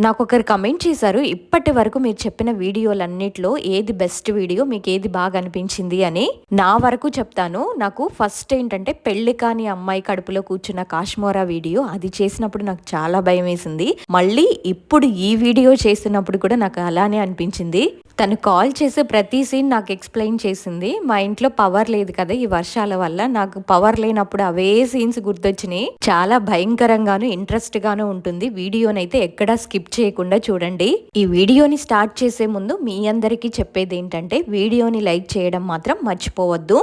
నాకొకరు comment చేశారు, ఇప్పటి వరకు మీరు చెప్పిన వీడియోలన్నిట్లో ఏది బెస్ట్ వీడియో, మీకు ఏది బాగా అనిపించింది అని. నా వరకు చెప్తాను, నాకు ఫస్ట్ ఏంటంటే పెళ్లి కాని అమ్మాయి కడుపులో కూర్చున్న కాశ్మోరా వీడియో, అది చేసినప్పుడు నాకు చాలా భయం వేసింది. మళ్ళీ ఇప్పుడు ఈ వీడియో చేస్తున్నప్పుడు కూడా నాకు అలానే అనిపించింది. తను కాల్ చేసి ప్రతి సీన్ నాకు ఎక్స్ప్లెయిన్ చేసింది. మా ఇంట్లో పవర్ లేదు కదా ఈ వర్షాల వల్ల, నాకు పవర్ లేనప్పుడు అవే సీన్స్ గుర్తొచ్చినాయి. చాలా భయంకరంగాను ఇంట్రెస్ట్ గాను ఉంటుంది. వీడియోనైతే ఎక్కడా స్కిప్ చేయకుండా చూడండి. ఈ వీడియోని స్టార్ట్ చేసే ముందు మీ అందరికీ చెప్పేది ఏంటంటే, వీడియోని లైక్ చేయడం మాత్రం మర్చిపోవద్దు.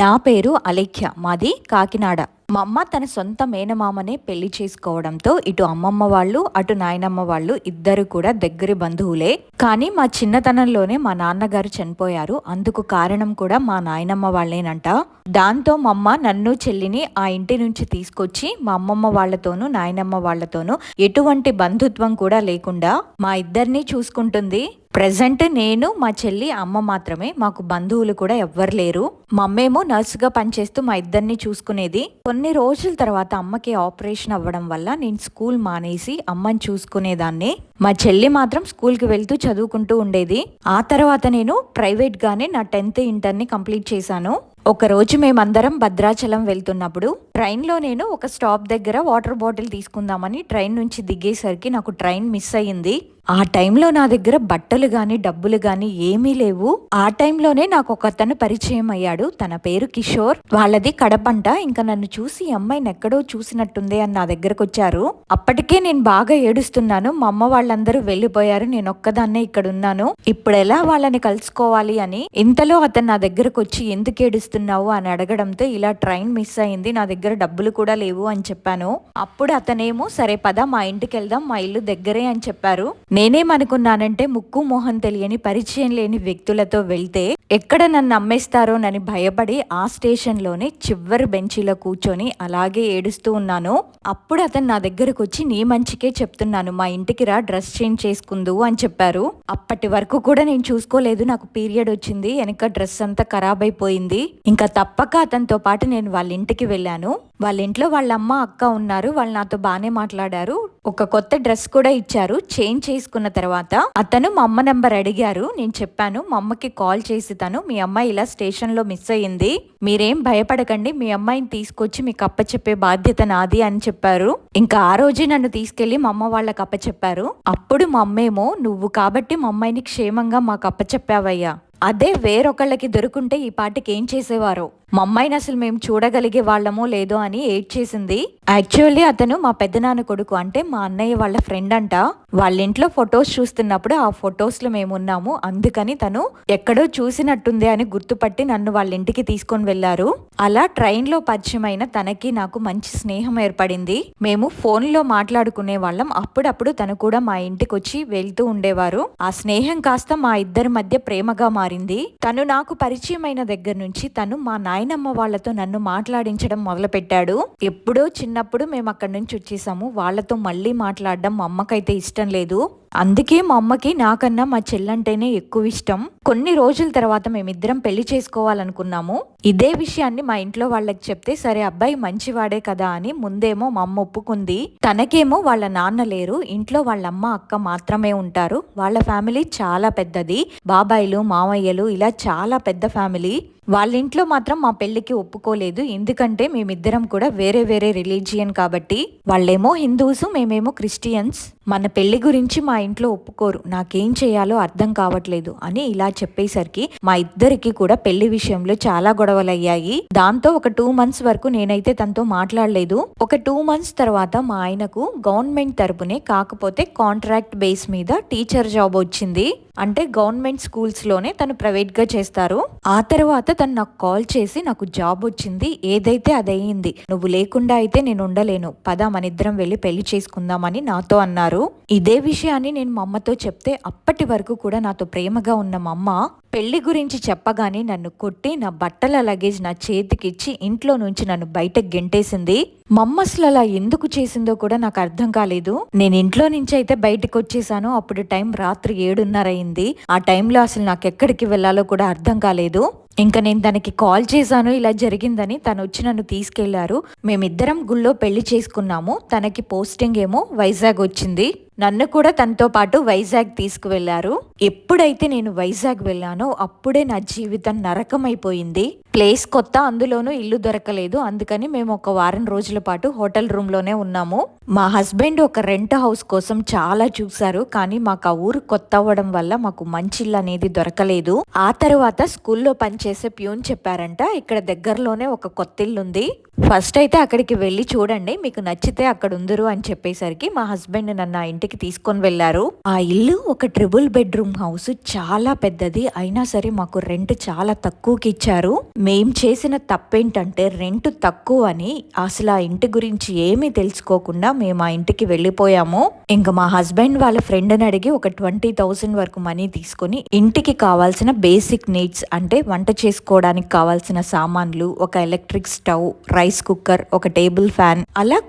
నా పేరు అలేఖ్య, మాది కాకినాడ. మా అమ్మ తన సొంత మేనమామనే పెళ్లి చేసుకోవడంతో ఇటు అమ్మమ్మ వాళ్ళు అటు నాయనమ్మ వాళ్ళు ఇద్దరు కూడా దగ్గరి బంధువులే. కానీ మా చిన్నతనంలోనే మా నాన్నగారు చనిపోయారు. అందుకు కారణం కూడా మా నాయనమ్మ వాళ్ళేనంట. దాంతో మా అమ్మ నన్ను చెల్లిని ఆ ఇంటి నుంచి తీసుకొచ్చి మా అమ్మమ్మ వాళ్లతోనూ నాయనమ్మ వాళ్లతోనూ ఎటువంటి బంధుత్వం కూడా లేకుండా మా ఇద్దరిని చూసుకుంటుంది. ప్రెజెంట్ నేను, మా చెల్లి, అమ్మ మాత్రమే. మాకు బంధువులు కూడా ఎవ్వరు లేరు. మా అమ్మేమో నర్సుగా పనిచేస్తూ మా ఇద్దరిని చూసుకునేది. కొన్ని రోజుల తర్వాత అమ్మకి ఆపరేషన్ అవ్వడం వల్ల నేను స్కూల్ మానేసి అమ్మని చూసుకునేదాన్ని. మా చెల్లి మాత్రం స్కూల్కి వెళ్తూ చదువుకుంటూ ఉండేది. ఆ తర్వాత నేను ప్రైవేట్ గానే నా 10th ఇంటర్ని కంప్లీట్ చేశాను. ఒక రోజు మేమందరం భద్రాచలం వెళ్తున్నప్పుడు ట్రైన్లో నేను ఒక స్టాప్ దగ్గర వాటర్ బాటిల్ తీసుకుందామని ట్రైన్ నుంచి దిగేసరికి నాకు ట్రైన్ మిస్ అయ్యింది. ఆ టైంలో నా దగ్గర బట్టలు గాని డబ్బులు గాని ఏమీ లేవు. ఆ టైంలోనే నాకు ఒక అతను పరిచయం అయ్యాడు. తన పేరు కిషోర్, వాళ్ళది కడపంట. ఇంకా నన్ను చూసి అమ్మాయిని ఎక్కడో చూసినట్టుంది అని నా దగ్గరకు వచ్చారు. అప్పటికే నేను బాగా ఏడుస్తున్నాను. మా అమ్మ వాళ్ళందరూ వెళ్ళిపోయారు, నేను ఒక్కదాన్నే ఇక్కడ ఉన్నాను. ఇప్పుడు ఎలా వాళ్ళని కలుసుకోవాలి అని. ఇంతలో అతను నా దగ్గరకు వచ్చి ఎందుకు ఏడుస్తున్నావు అని అడగడంతో ఇలా ట్రైన్ మిస్ అయింది, నా దగ్గర డబ్బులు కూడా లేవు అని చెప్పాను. అప్పుడు అతనేమో సరే పద మా ఇంటికి వెళ్దాం, మా ఇల్లు దగ్గరే అని చెప్పారు. నేనేమనుకున్నానంటే ముక్కు మొహం తెలియని పరిచయం లేని వ్యక్తులతో వెళ్తే ఎక్కడ నన్ను అమ్మేస్తారోనని భయపడి ఆ స్టేషన్లోనే చివరి బెంచీలో కూర్చొని అలాగే ఏడుస్తూ ఉన్నాను. అప్పుడు అతను నా దగ్గరకు వచ్చి నీ మంచికే చెప్తున్నాను, మా ఇంటికి రా, డ్రెస్ చేంజ్ చేసుకుందు అని చెప్పారు. అప్పటి వరకు కూడా నేను చూసుకోలేదు, నాకు పీరియడ్ వచ్చింది, వెనక డ్రెస్ అంతా ఖరాబ్ అయిపోయింది. ఇంకా తప్పక అతనితో పాటు నేను వాళ్ళ ఇంటికి వెళ్ళాను. వాళ్ళ ఇంట్లో వాళ్ళ అమ్మ అక్క ఉన్నారు. వాళ్ళు నాతో బాగానే మాట్లాడారు. ఒక కొత్త డ్రెస్ కూడా ఇచ్చారు. చేంజ్ చేసుకున్న తర్వాత అతను మా అమ్మ నెంబర్ అడిగారు. నేను చెప్పాను, మా అమ్మకి కాల్ చేసి తను మీ అమ్మాయి ఇలా స్టేషన్లో మిస్ అయ్యింది, మీరేం భయపడకండి, మీ అమ్మాయిని తీసుకొచ్చి మీకు అప్పచెప్పే బాధ్యత నాది అని చెప్పారు. ఇంకా ఆ రోజే నన్ను తీసుకెళ్లి మా అమ్మ వాళ్ళకి అప్పచెప్పారు. అప్పుడు మా అమ్మేమో నువ్వు కాబట్టి మా అమ్మాయిని క్షేమంగా మాకు అప్పచెప్పావయ్యా, అదే వేరొకళ్ళకి దొరుకుంటే ఈ పాటికి ఏం చేసేవారో, మా అమ్మాయిని అసలు మేము చూడగలిగే వాళ్ళమో లేదో అని ఏడ్చేసింది. యాక్చువల్లీ అతను మా పెద్దనాన్న కొడుకు, అంటే మా అన్నయ్య వాళ్ళ ఫ్రెండ్ అంట. వాళ్ళ ఇంట్లో ఫొటోస్ చూస్తున్నప్పుడు ఆ ఫొటోస్ లో మేము ఉన్నాము. అందుకని తను ఎక్కడో చూసినట్టుంది అని గుర్తుపట్టి నన్ను వాళ్ళ ఇంటికి తీసుకొని వెళ్లారు. అలా ట్రైన్ లో పరిచయమైన తనకి నాకు మంచి స్నేహం ఏర్పడింది. మేము ఫోన్ లో మాట్లాడుకునే వాళ్ళం. అప్పుడప్పుడు తను కూడా మా ఇంటికి వచ్చి వెళ్తూ ఉండేవారు. ఆ స్నేహం కాస్త మా ఇద్దరి మధ్య ప్రేమగా మారింది. తను నాకు పరిచయమైన దగ్గర నుంచి తను మా నాయనమ్మ వాళ్ళతో నన్ను మాట్లాడించడం మొదలుపెట్టాడు. ఎప్పుడో చిన్నప్పుడు మేము అక్కడి నుంచి వచ్చేసాము. వాళ్ళతో మళ్ళీ మాట్లాడడం మా అమ్మకైతే ఇష్టం లేదు. అందుకే మా అమ్మకి నాకన్నా మా చెల్లంటేనే ఎక్కువ ఇష్టం. కొన్ని రోజుల తర్వాత మేమిద్దరం పెళ్లి చేసుకోవాలనుకున్నాము. ఇదే విషయాన్ని మా ఇంట్లో వాళ్ళకి చెప్తే సరే అబ్బాయి మంచివాడే కదా అని ముందేమో మా అమ్మ ఒప్పుకుంది. తనకేమో వాళ్ళ నాన్న లేరు, ఇంట్లో వాళ్ళ అమ్మ అక్క మాత్రమే ఉంటారు. వాళ్ళ ఫ్యామిలీ చాలా పెద్దది, బాబాయిలు మామయ్యలు ఇలా చాలా పెద్ద ఫ్యామిలీ. వాళ్ళ ఇంట్లో మాత్రం మా పెళ్లికి ఒప్పుకోలేదు. ఎందుకంటే మేమిద్దరం కూడా వేరే వేరే రిలీజియన్ కాబట్టి. వాళ్ళేమో హిందూస్, మేమేమో క్రిస్టియన్స్. మన పెళ్లి గురించి మా ఇంట్లో ఒప్పుకోరు, నాకేం చేయాలో అర్థం కావట్లేదు అని ఇలా చెప్పేసరికి మా ఇద్దరికి కూడా పెళ్లి విషయంలో చాలా గొడవలు అయ్యాయి. దాంతో ఒక 2 months వరకు నేనైతే తనతో మాట్లాడలేదు. ఒక 2 months తర్వాత మా ఆయనకు గవర్నమెంట్ తరపునే కాకపోతే కాంట్రాక్ట్ బేస్ మీద టీచర్ జాబ్ వచ్చింది. అంటే గవర్నమెంట్ స్కూల్స్ లోనే తను ప్రైవేట్ గా చేస్తారు. ఆ తర్వాత తను నాకు కాల్ చేసి నాకు జాబ్ వచ్చింది, ఏదైతే అదయింది, నువ్వు లేకుండా అయితే నేను ఉండలేను, పద మన ఇద్దరం వెళ్ళి పెళ్లి చేసుకుందామని నాతో అన్నారు. ఇదే విషయాన్ని నేను మా అమ్మతో చెప్తే అప్పటి వరకు కూడా నాతో ప్రేమగా ఉన్న మా అమ్మ పెళ్లి గురించి చెప్పగానే నన్ను కొట్టి నా బట్టల లగేజ్ నా చేతికిచ్చి ఇంట్లో నుంచి నన్ను బయటకు గెంటేసింది. మమ్మ అసలు అలా ఎందుకు చేసిందో కూడా నాకు అర్థం కాలేదు. నేను ఇంట్లో నుంచి అయితే బయటకు వచ్చేసాను. అప్పుడు టైం రాత్రి 7:30 అయింది. ఆ టైంలో అసలు నాకు ఎక్కడికి వెళ్ళాలో కూడా అర్థం కాలేదు. ఇంకా నేను తనకి కాల్ చేశాను, ఇలా జరిగిందని. తను వచ్చి నన్ను తీసుకెళ్లారు. మేమిద్దరం గుళ్ళో పెళ్లి చేసుకున్నాము. తనకి పోస్టింగ్ ఏమో వైజాగ్ వచ్చింది. నన్ను కూడా తనతో పాటు వైజాగ్ తీసుకువెళ్లారు. ఎప్పుడైతే నేను వైజాగ్ వెళ్ళానో అప్పుడే నా జీవితం నరకమైపోయింది. ప్లేస్ కొత్త, అందులోనూ ఇల్లు దొరకలేదు. అందుకని మేము ఒక వారం రోజుల పాటు హోటల్ రూమ్ లోనే ఉన్నాము. మా హస్బెండ్ ఒక రెంట్ హౌస్ కోసం చాలా చూశారు, కానీ మాకు ఆ ఊరు కొత్త అవ్వడం వల్ల మాకు మంచి ఇల్లు అనేది దొరకలేదు. ఆ తర్వాత స్కూల్లో పనిచేసే ప్యూన్ చెప్పారంట, ఇక్కడ దగ్గరలోనే ఒక కొత్త ఇల్లు ఉంది, ఫస్ట్ అయితే అక్కడికి వెళ్ళి చూడండి, మీకు నచ్చితే అక్కడ ఉందరు అని చెప్పేసరికి మా హస్బెండ్ నన్ను ఆ ఇంటికి తీసుకొని వెళ్ళారు. ఆ ఇల్లు ఒక ట్రిపుల్ బెడ్రూమ్ హౌస్, చాలా పెద్దది. అయినా సరే మాకు రెంట్ చాలా తక్కువకి ఇచ్చారు. మేం చేసిన తప్పేంటంటే రెంట్ తక్కువ అని అసలు ఆ ఇంటి గురించి ఏమీ తెలుసుకోకుండా మేము ఆ ఇంటికి వెళ్ళిపోయాము. ఇంకా మా హస్బెండ్ వాళ్ళ ఫ్రెండ్ని అడిగి ఒక 20,000 వరకు మనీ తీసుకొని ఇంటికి కావాల్సిన బేసిక్ నీడ్స్ అంటే వంట చేసుకోవడానికి కావాల్సిన సామాన్లు, ఒక ఎలక్ట్రిక్ స్టవ్, రైస్ కుక్కర్, ఒక టేబుల్ ఫ్యాన్, అలా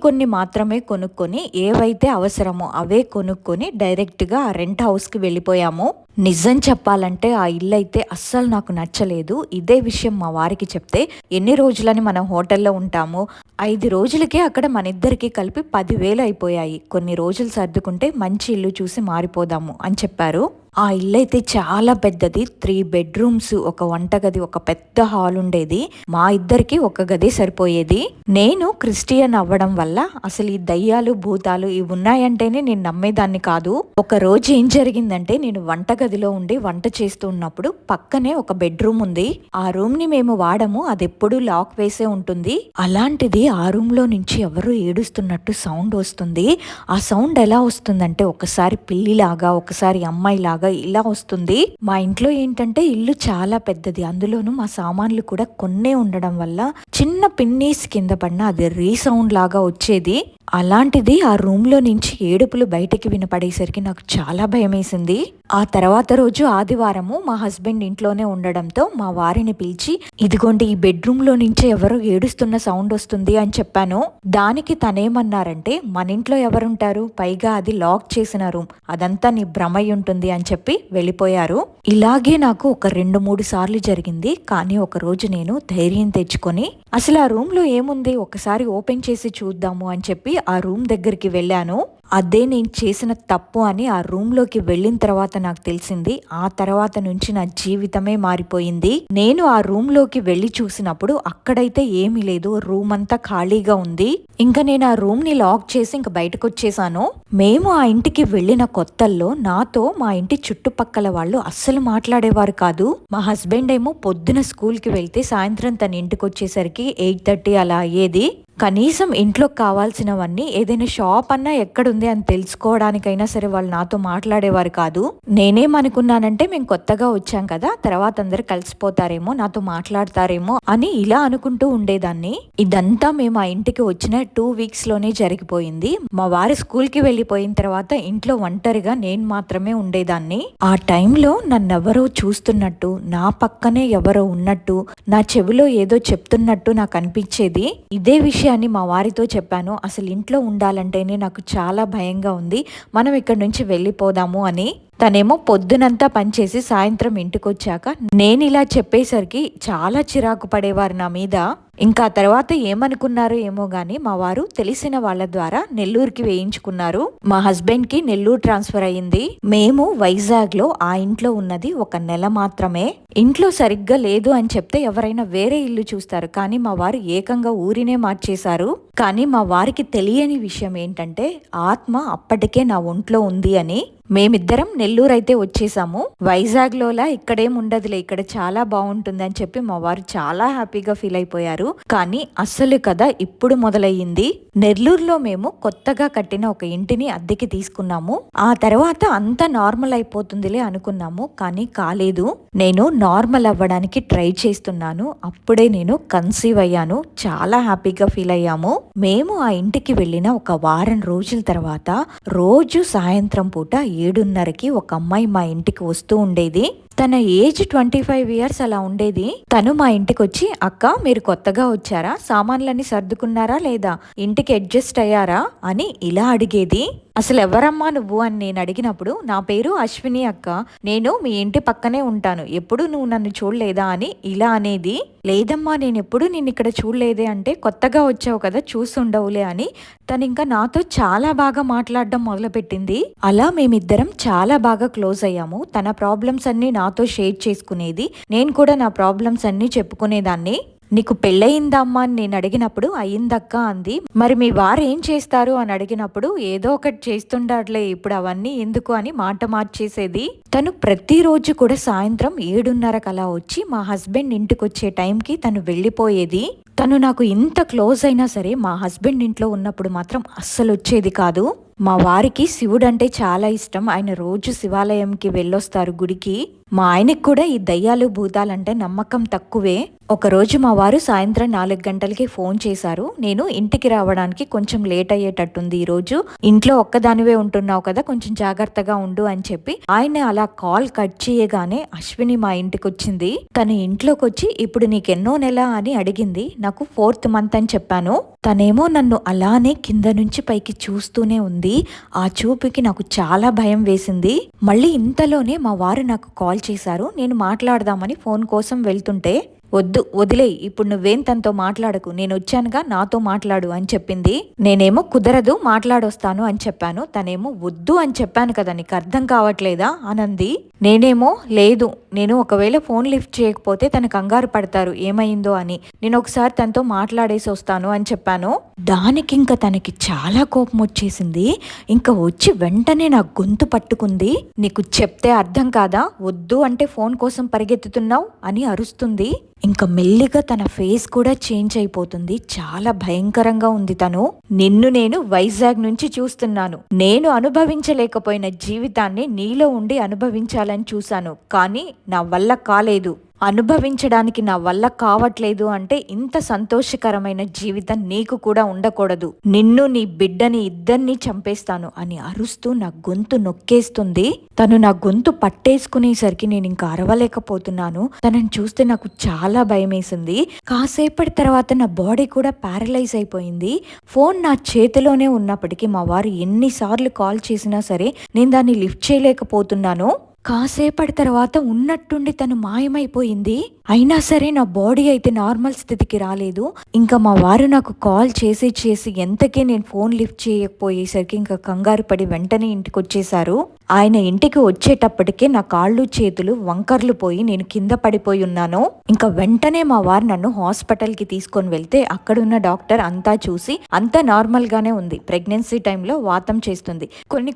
కొన్ని మాత్రమే కొనుక్కొని ఏవైతే అవసరమో అవే కొనుక్కొని డైరెక్ట్ గా ఆ రెంట్ హౌస్ కి వెళ్ళిపోయాము. నిజం చెప్పాలంటే ఆ ఇల్లు అయితే అస్సలు నాకు నచ్చలేదు. ఇదే విషయం మా వారికి చెప్తే, ఎన్ని రోజులని మనం హోటల్లో ఉంటాము, 5 రోజులకే అక్కడ మన ఇద్దరికి కలిపి 10,000 అయిపోయాయి, కొన్ని రోజులు సర్దుకుంటే మంచి ఇల్లు చూసి మారిపోదాము అని చెప్పారు. ఆ ఇల్లు అయితే చాలా పెద్దది, 3 బెడ్రూమ్స్, ఒక వంటగది, ఒక పెద్ద హాల్ ఉండేది. మా ఇద్దరికి ఒక గది సరిపోయేది. నేను క్రిస్టియన్ అవ్వడం వల్ల అసలు ఈ దయ్యాలు భూతాలు ఇవి ఉన్నాయంటేనే నేను నమ్మేదాన్ని కాదు. ఒక రోజు ఏం జరిగిందంటే, నేను వంటగదిలో ఉండి వంట చేస్తూ ఉన్నప్పుడు పక్కనే ఒక బెడ్రూమ్ ఉంది. ఆ రూమ్ ని మేము వాడము, అది ఎప్పుడు లాక్ వేసే ఉంటుంది. అలాంటిది ఆ రూమ్ లో నుంచి ఎవరు ఏడుస్తున్నట్టు సౌండ్ వస్తుంది. ఆ సౌండ్ ఎలా వస్తుందంటే, ఒకసారి పిల్లిలాగా, ఒకసారి అమ్మాయిలాగా ఇలా వస్తుంది. మా ఇంట్లో ఏంటంటే ఇల్లు చాలా పెద్దది, అందులోనూ మా సామాన్లు కూడా కొన్నే ఉండడం వల్ల చిన్న పిన్నీస్ కింద పడినా అది రీసౌండ్ లాగా వచ్చేది. అలాంటిది ఆ రూమ్ లో నుంచి ఏడుపులు బయటికి వినపడేసరికి నాకు చాలా భయం వేసింది. ఆ తర్వాత రోజు ఆదివారము మా హస్బెండ్ ఇంట్లోనే ఉండడంతో మా వారిని పిలిచి, ఇదిగోండి ఈ బెడ్రూమ్ లో నుంచి ఎవరో ఏడుస్తున్న సౌండ్ వస్తుంది అని చెప్పాను. దానికి తనేమన్నారంటే, మన ఇంట్లో ఎవరుంటారు, పైగా అది లాక్ చేసిన రూమ్, అదంతా నీ భ్రమై ఉంటుంది అని చెప్పి వెళ్ళిపోయారు. ఇలాగే నాకు ఒక 2-3 సార్లు జరిగింది. కానీ ఒక రోజు నేను ధైర్యం తెచ్చుకొని అసలు ఆ రూమ్ లో ఏముంది ఒకసారి ఓపెన్ చేసి చూద్దాము అని చెప్పి ఆ రూమ్ దగ్గరికి వెళ్ళాను. అదే నేను చేసిన తప్పు అని ఆ రూమ్ లోకి వెళ్ళిన తర్వాత నాకు తెలిసింది. ఆ తర్వాత నుంచి నా జీవితమే మారిపోయింది. నేను ఆ రూమ్ లోకి వెళ్ళి చూసినప్పుడు అక్కడైతే ఏమీ లేదు, రూమ్ అంతా ఖాళీగా ఉంది. ఇంకా నేను ఆ రూమ్ ని లాక్ చేసి ఇంకా బయటకు వచ్చేసాను. మేము ఆ ఇంటికి వెళ్ళిన కొత్తల్లో నాతో మా ఇంటి చుట్టుపక్కల వాళ్ళు అస్సలు మాట్లాడేవారు కాదు. మా హస్బెండ్ ఏమో పొద్దున స్కూల్ కి వెళ్తే సాయంత్రం తన ఇంటికి వచ్చేసరికి 8:30 అలా అయ్యేది. కనీసం ఇంట్లో కావాల్సినవన్నీ ఏదైనా షాప్ అన్నా ఎక్కడుంది అని తెలుసుకోవడానికైనా సరే వాళ్ళు నాతో మాట్లాడేవారు కాదు. నేనేమనుకున్నానంటే, మేము కొత్తగా వచ్చాం కదా, తర్వాత అందరు కలిసిపోతారేమో, నాతో మాట్లాడతారేమో అని ఇలా అనుకుంటూ ఉండేదాన్ని. ఇదంతా మేము ఆ ఇంటికి వచ్చిన 2 వీక్స్ లోనే జరిగిపోయింది. మా వారి స్కూల్ కి వెళ్ళిపోయిన తర్వాత ఇంట్లో ఒంటరిగా నేను మాత్రమే ఉండేదాన్ని. ఆ టైంలో నన్నెవరో చూస్తున్నట్టు, నా పక్కనే ఎవరో ఉన్నట్టు, నా చెవిలో ఏదో చెప్తున్నట్టు నాకు అనిపించేది. ఇదే విషయాన్ని మా వారితో చెప్పాను. అసలు ఇంట్లో ఉండాలంటేనే నాకు చాలా భయంగా ఉంది, మనం ఇక్కడ నుంచి వెళ్ళిపోదాము అని. తనేమో పొద్దునంతా పనిచేసి సాయంత్రం ఇంటికి వచ్చాక నేను ఇలా చెప్పేసరికి చాలా చిరాకు పడేవారు నా మీద. ఇంకా తర్వాత ఏమనుకున్నారో ఏమో గాని మా వారు తెలిసిన వాళ్ళ ద్వారా నెల్లూరుకి వేయించుకున్నారు. మా హస్బెండ్ కి నెల్లూరు ట్రాన్స్ఫర్ అయ్యింది. మేము వైజాగ్ లో ఆ ఇంట్లో ఉన్నది 1 నెల మాత్రమే. ఇంట్లో సరిగ్గా లేదు అని చెప్తే ఎవరైనా వేరే ఇల్లు చూస్తారు, కానీ మా వారు ఏకంగా ఊరినే మార్చేశారు. కానీ మా వారికి తెలియని విషయం ఏంటంటే, ఆత్మ అప్పటికే నా ఒంట్లో ఉంది అని. మేమిద్దరం నెల్లూరు అయితే వచ్చేసాము. వైజాగ్ లోలా ఇక్కడేం ఉండదులే, ఇక్కడ చాలా బాగుంటుంది అని చెప్పి మా వారు చాలా హ్యాపీగా ఫీల్ అయిపోయారు. కానీ అసలు కథ ఇప్పుడు మొదలయ్యింది. నెల్లూరులో మేము కొత్తగా కట్టిన ఒక ఇంటిని అద్దెకి తీసుకున్నాము. ఆ తర్వాత అంతా నార్మల్ అయిపోతుందిలే అనుకున్నాము, కానీ కాలేదు. నేను నార్మల్ అవ్వడానికి ట్రై చేస్తున్నాను. అప్పుడే నేను కన్సీవ్ అయ్యాను. చాలా హ్యాపీగా ఫీల్ అయ్యాము. మేము ఆ ఇంటికి వెళ్ళిన ఒక వారం రోజుల తర్వాత రోజు సాయంత్రం పూట 7:30కి ఒక అమ్మాయి మా ఇంటికి వస్తూ ఉండేది. తన ఏజ్ 25 ఇయర్స్ అలా ఉండేది. తను మా ఇంటికి వచ్చి, అక్క మీరు కొత్తగా వచ్చారా, సామాన్లన్నీ సర్దుకున్నారా లేదా, ఇంటికి అడ్జస్ట్ అయ్యారా అని ఇలా అడిగేది. అసలు ఎవరమ్మా నువ్వు అని నేను అడిగినప్పుడు, నా పేరు అశ్విని అక్క, నేను మీ ఇంటి పక్కనే ఉంటాను, ఎప్పుడు నువ్వు నన్ను చూడలేదా అని ఇలా అనేది. లేదమ్మా నేను ఎప్పుడు నేను ఇక్కడ చూడలేదే అంటే, కొత్తగా వచ్చావు కదా చూసుండవులే అని తను ఇంకా నాతో చాలా బాగా మాట్లాడడం మొదలుపెట్టింది. అలా మేమిద్దరం చాలా బాగా క్లోజ్ అయ్యాము. తన ప్రాబ్లమ్స్ అన్ని నాతో షేర్ చేసుకునేది, నేను కూడా నా ప్రాబ్లమ్స్ అన్ని చెప్పుకునేదాన్ని. నీకు పెళ్ళయిందా అమ్మా అని నేను అడిగినప్పుడు అయ్యిందక్క అంది. మరి మీ వారు ఏం చేస్తారు అని అడిగినప్పుడు, ఏదో ఒకటి చేస్తుండాట్లే ఇప్పుడు అవన్నీ ఎందుకు అని మాట మార్చేసేది. తను ప్రతిరోజు కూడా సాయంత్రం 7:30కి అలా వచ్చి మా హస్బెండ్ ఇంటికి వచ్చే టైంకి తను వెళ్ళిపోయేది. తను నాకు ఇంత క్లోజ్ అయినా సరే మా హస్బెండ్ ఇంట్లో ఉన్నప్పుడు మాత్రం అస్సలు వచ్చేది కాదు. మా వారికి శివుడు అంటే చాలా ఇష్టం. ఆయన రోజు శివాలయంకి వెళ్ళొస్తారు గుడికి. మా ఆయనకి కూడా ఈ దయ్యాలు భూతాలంటే నమ్మకం తక్కువే. ఒకరోజు మా వారు సాయంత్రం 4 గంటలకి ఫోన్ చేశారు. నేను ఇంటికి రావడానికి కొంచెం లేట్ అయ్యేటట్టుంది ఈరోజు, ఇంట్లో ఒక్కదానివే ఉంటున్నావు కదా, కొంచెం జాగ్రత్తగా ఉండు అని చెప్పి ఆయన అలా కాల్ కట్ చేయగానే అశ్విని మా ఇంటికి వచ్చింది. తన ఇంట్లోకి వచ్చి ఇప్పుడు నీకెన్నో నెల అని అడిగింది. నాకు 4th మంత్ అని చెప్పాను. తనేమో నన్ను అలానే కింద నుంచి పైకి చూస్తూనే ఉంది. ఆ చూపుకి నాకు చాలా భయం వేసింది. మళ్ళీ ఇంతలోనే మా వారు నాకు కాల్ చేశారు. నేను మాట్లాడదామని ఫోన్ కోసం వెళ్తుంటే, వద్దు వదిలే, ఇప్పుడు నువ్వేం తనతో మాట్లాడకు, నేను వచ్చానుగా నాతో మాట్లాడు అని చెప్పింది. నేనేమో కుదరదు మాట్లాడొస్తాను అని చెప్పాను. తనేమో వద్దు అని చెప్పాను కదా, నీకు అర్థం కావట్లేదా అనంది. నేనేమో లేదు, నేను ఒకవేళ ఫోన్ లిఫ్ట్ చేయకపోతే తన కంగారు పడతారు ఏమైందో అని, నేను ఒకసారి తనతో మాట్లాడేసి వస్తాను అని చెప్పాను. దానికి ఇంకా తనకి చాలా కోపం వచ్చేసింది. ఇంకా వచ్చి వెంటనే నా గొంతు పట్టుకుంది. నీకు చెప్తే అర్థం కాదా, వద్దు అంటే ఫోన్ కోసం పరిగెత్తుతున్నావు అని అరుస్తుంది. ఇంకా మెల్లిగా తన ఫేస్ కూడా చేంజ్ అయిపోతుంది. చాలా భయంకరంగా ఉంది తను. నిన్ను నేను వైజాగ్ నుంచి చూస్తున్నాను. నేను అనుభవించలేకపోయిన జీవితాన్ని నీలో ఉండి అనుభవించాలని చూశాను, కానీ నా వల్ల కాలేదు. అనుభవించడానికి నా వల్ల కావట్లేదు అంటే ఇంత సంతోషకరమైన జీవితం నీకు కూడా ఉండకూడదు. నిన్ను నీ బిడ్డని ఇద్దరిని చంపేస్తాను అని అరుస్తూ నా గొంతు నొక్కేస్తుంది. తను నా గొంతు పట్టేసుకునేసరికి నేను ఇంకా అరవలేకపోతున్నాను. తనని చూస్తే నాకు చాలా భయమేసింది. కాసేపటి తర్వాత నా బాడీ కూడా ప్యారలైజ్ అయిపోయింది. ఫోన్ నా చేతిలోనే ఉన్నప్పటికీ మా వారు ఎన్నిసార్లు కాల్ చేసినా సరే నేను దాన్ని లిఫ్ట్ చేయలేకపోతున్నాను. కాసేపటి తర్వాత ఉన్నట్టుండి తను మాయమైపోయింది. అయినా సరే నా బాడీ అయితే నార్మల్ స్థితికి రాలేదు. ఇంకా మా వారు నాకు కాల్ చేసి ఎంతకీ నేను ఫోన్ లిఫ్ట్ చేయకపోయేసరికి ఇంకా కంగారు పడి వెంటనే ఇంటికి వచ్చేసారు. ఆయన ఇంటికి వచ్చేటప్పటికే నా కాళ్ళు చేతులు వంకర్లు పోయి నేను కింద పడిపోయి ఉన్నాను. ఇంకా వెంటనే మా వారు నన్ను హాస్పిటల్కి తీసుకొని వెళ్తే అక్కడున్న డాక్టర్ అంతా చూసి అంతా నార్మల్ గానే ఉంది, ప్రెగ్నెన్సీ టైంలో వాతం చేస్తుంది,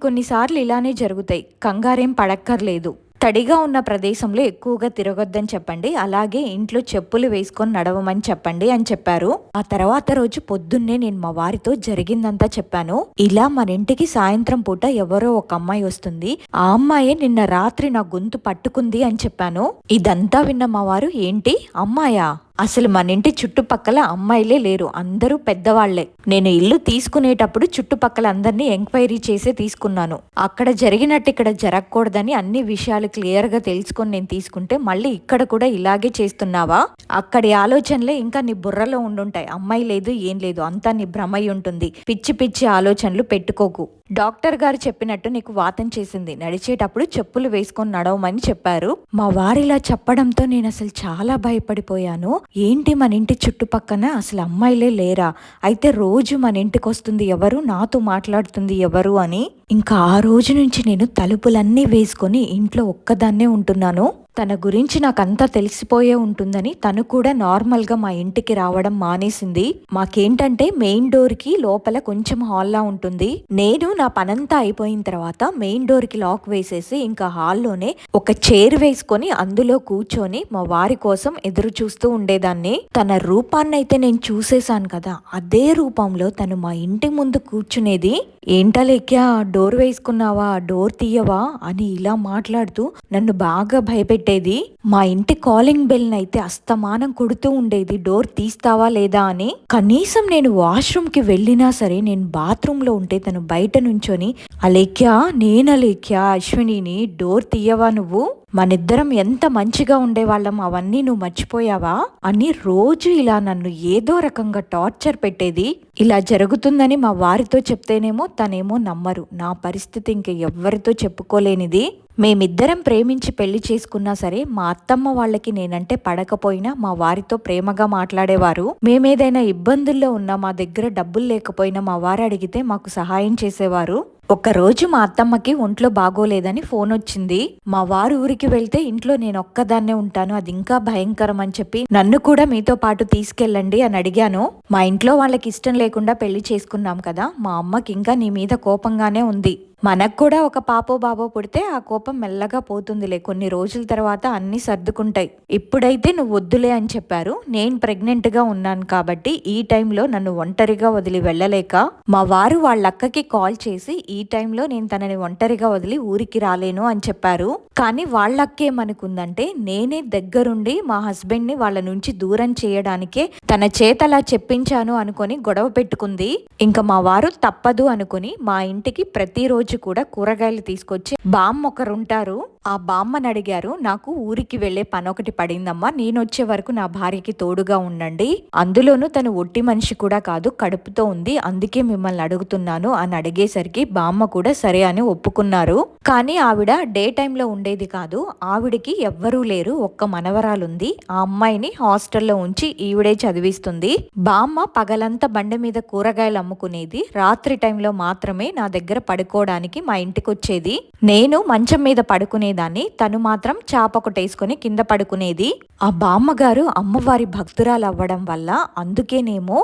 కొన్నిసార్లు ఇలానే జరుగుతాయి, కంగారేం పడక్కర్లేదు, తడిగా ఉన్న ప్రదేశంలో ఎక్కువగా తిరగొద్దని చెప్పండి, అలాగే ఇంట్లో చెప్పులు వేసుకొని నడవమని చెప్పండి అని చెప్పారు. ఆ తర్వాత రోజు పొద్దున్నే నేను మా వారితో జరిగిందంతా చెప్పాను. ఇలా మన ఇంటికి సాయంత్రం పూట ఎవరో ఒక అమ్మాయి వస్తుంది, ఆ అమ్మాయే నిన్న రాత్రి నా గొంతు పట్టుకుంది అని చెప్పాను. ఇదంతా విన్న మా వారు, ఏంటి అమ్మాయా, అసలు మన ఇంటి చుట్టుపక్కల అమ్మాయిలే లేరు, అందరూ పెద్దవాళ్లే. నేను ఇల్లు తీసుకునేటప్పుడు చుట్టుపక్కల అందరినీ ఎంక్వైరీ చేసే తీసుకున్నాను. అక్కడ జరిగినట్టు ఇక్కడ జరగకూడదని అన్ని విషయాలు క్లియర్ గా తెలుసుకొని నేను తీసుకుంటే మళ్ళీ ఇక్కడ కూడా ఇలాగే చేస్తున్నావా? అక్కడి ఆలోచనలే ఇంకా నీ బుర్రలో ఉండుంటాయి. అమ్మాయి లేదు ఏం లేదు, అంతా నీ భ్రమై ఉంటుంది. పిచ్చి పిచ్చి ఆలోచనలు పెట్టుకోకు. డాక్టర్ గారు చెప్పినట్టు నీకు వాతం చేసింది, నడిచేటప్పుడు చెప్పులు వేసుకొని నడవమని చెప్పారు. మా వారిలా చెప్పడంతో నేను అసలు చాలా భయపడిపోయాను. ఏంటి మన ఇంటి చుట్టుపక్కన అసలు అమ్మాయిలే లేరా, అయితే రోజు మన ఇంటికి వస్తుంది ఎవరు, నాతో మాట్లాడుతుంది ఎవరు అని. ఇంకా ఆ రోజు నుంచి నేను తలుపులన్నీ వేసుకొని ఇంట్లో ఒక్కదాన్నే ఉంటున్నాను. తన గురించి నాకంతా తెలిసిపోయే ఉంటుందని తను కూడా నార్మల్గా మా ఇంటికి రావడం మానేసింది. మాకేంటంటే మెయిన్ డోర్కి లోపల కొంచెం హాల్లా ఉంటుంది. నేను నా పనంతా అయిపోయిన తర్వాత మెయిన్ డోర్కి లాక్ వేసేసి ఇంకా హాల్లోనే ఒక చైర్ వేసుకొని అందులో కూర్చొని మా వారి కోసం ఎదురు చూస్తూ ఉండేదాన్ని. తన రూపాన్నైతే నేను చూసేశాను కదా, అదే రూపంలో తను మా ఇంటి ముందు కూర్చునేది. ఏంటలేక్యా, డోర్ వేసుకున్నావా, డోర్ తీయవా అని ఇలా మాట్లాడుతూ నన్ను బాగా భయపెట్టేది. మా ఇంటి కాలింగ్ బెల్ నైతే అస్తమానం కొడుతూ ఉండేది, డోర్ తీస్తావా లేదా అని. కనీసం నేను వాష్రూమ్ కి వెళ్ళినా సరే, నేను బాత్రూమ్ లో ఉంటే తను బయట నుంచొని, అలేఖ్యా నేనలేఖ్యా అశ్వినిని, డోర్ తీయవా నువ్వు మనిద్దరం ఎంత మంచిగా ఉండేవాళ్ళం, అవన్నీ నువ్వు మర్చిపోయావా అని రోజు ఇలా నన్ను ఏదో రకంగా టార్చర్ పెట్టేది. ఇలా జరుగుతుందని మా వారితో చెప్తేనేమో తనేమో నమ్మరు. నా పరిస్థితి ఇంక ఎవ్వరితో చెప్పుకోలేనిది. మేమిద్దరం ప్రేమించి పెళ్లి చేసుకున్నా సరే మా అత్తమ్మ వాళ్ళకి నేనంటే పడకపోయినా మా వారితో ప్రేమగా మాట్లాడేవారు. మేమేదైనా ఇబ్బందుల్లో ఉన్నా, మా దగ్గర డబ్బులు లేకపోయినా మా వారు అడిగితే మాకు సహాయం చేసేవారు. ఒకరోజు మా అత్తమ్మకి ఒంట్లో బాగోలేదని ఫోన్ వచ్చింది. మా వారు ఊరికి వెళ్తే ఇంట్లో నేను ఒక్కదాన్నే ఉంటాను, అది ఇంకా భయంకరం అని చెప్పి నన్ను కూడా మీతో పాటు తీసుకెళ్ళండి అని అడిగాను. మా ఇంట్లో వాళ్ళకి ఇష్టం లేకుండా పెళ్లి చేసుకున్నాం కదా, మా అమ్మకి ఇంకా నీ మీద కోపంగానే ఉంది. మనకు కూడా ఒక పాపో బాబో పుడితే ఆ కోపం మెల్లగా పోతుందిలే, కొన్ని రోజుల తర్వాత అన్ని సర్దుకుంటాయి. ఇప్పుడైతే నువ్వు వద్దులే అని చెప్పారు. నేను ప్రెగ్నెంట్ గా ఉన్నాను కాబట్టి ఈ టైంలో నన్ను ఒంటరిగా వదిలి వెళ్ళలేక మా వారు వాళ్ళ అక్కకి కాల్ చేసి ఈ టైంలో నేను తనని ఒంటరిగా వదిలి ఊరికి రాలేను అని చెప్పారు. కానీ వాళ్ళ అక్కేమనుకుందంటే నేనే దగ్గరుండి మా హస్బెండ్ ని వాళ్ళ నుంచి దూరం చేయడానికే తన చేతలా చెప్పించాను అనుకొని గొడవ పెట్టుకుంది. ఇంకా మా వారు తప్పదు అనుకుని మా ఇంటికి ప్రతిరోజు కూడా కూరగాయలు తీసుకొచ్చి బామ్మ ఒకరుంటారు, ఆ బామ్మని అడిగారు. నాకు ఊరికి వెళ్లే పని ఒకటి పడిందమ్మా, నేను వచ్చే వరకు నా భార్యకి తోడుగా ఉండండి, అందులోనూ తను ఒట్టి మనిషి కూడా కాదు, కడుపుతో ఉంది, అందుకే మిమ్మల్ని అడుగుతున్నాను అని అడిగేసరికి బామ్మ కూడా సరే అని ఒప్పుకున్నారు. కానీ ఆవిడ డే టైంలో ఉండేది కాదు. ఆవిడికి ఎవ్వరూ లేరు, ఒక్క మనవరాలుంది. ఆ అమ్మాయిని హాస్టల్లో ఉంచి ఈవిడే చదివిస్తుంది. బామ్మ పగలంతా బండి మీద కూరగాయలు అమ్ముకునేది. రాత్రి టైంలో మాత్రమే నా దగ్గర పడుకోవడానికి మా ఇంటికి వచ్చేది. నేను మంచం మీద పడుకునేదాన్ని, తను మాత్రం చాప ఒకటేసుకొని కింద పడుకునేది. ఆ బామ్మగారు అమ్మవారి భక్తురాలు అవ్వడం వల్ల అందుకేనేమో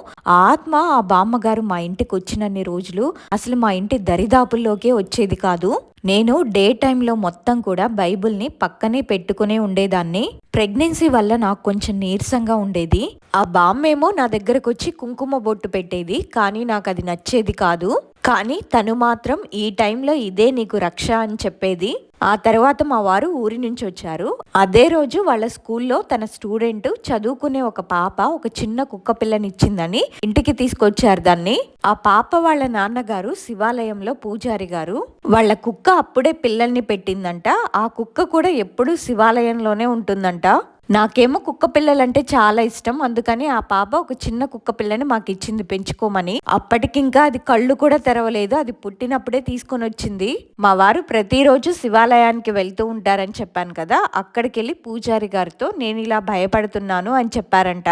ఆత్మ ఆ బామ్మగారు మా ఇంటికి వచ్చినన్ని రోజులు అసలు మా ఇంటి దరిదాపుల్లోకే వచ్చేది కాదు. నేను డే టైంలో మొత్తం కూడా బైబుల్ని పక్కనే పెట్టుకునే ఉండేదాన్ని. ప్రెగ్నెన్సీ వల్ల నాకు కొంచెం నీరసంగా ఉండేది. ఆ బామ్మేమో నా దగ్గరకు వచ్చి కుంకుమ బొట్టు పెట్టేది, కానీ నాకు అది నచ్చేది కాదు. కానీ తను మాత్రం ఈ టైంలో ఇదే నీకు రక్ష అని చెప్పేది. ఆ తర్వాత మా వారు ఊరి నుంచి వచ్చారు. అదే రోజు వాళ్ళ స్కూల్లో తన స్టూడెంట్ చదువుకునే ఒక పాప ఒక చిన్న కుక్క పిల్లనిచ్చిందని ఇంటికి తీసుకొచ్చారు దాన్ని. ఆ పాప వాళ్ళ నాన్నగారు శివాలయంలో పూజారి గారు. వాళ్ళ కుక్క అప్పుడే పిల్లల్ని పెట్టిందంట. ఆ కుక్క కూడా ఎప్పుడూ శివాలయంలోనే ఉంటుందంట. నాకేమో కుక్క పిల్లలంటే చాలా ఇష్టం, అందుకని ఆ పాప ఒక చిన్న కుక్క పిల్లని మాకు ఇచ్చింది పెంచుకోమని. అప్పటికింకా అది కళ్ళు కూడా తెరవలేదు, అది పుట్టినప్పుడే తీసుకొని వచ్చింది. మా వారు ప్రతిరోజు శివాలయానికి వెళ్తూ ఉంటారని చెప్పాను కదా, అక్కడికి వెళ్ళి పూజారి గారితో నేను ఇలా భయపడుతున్నాను అని చెప్పారంట.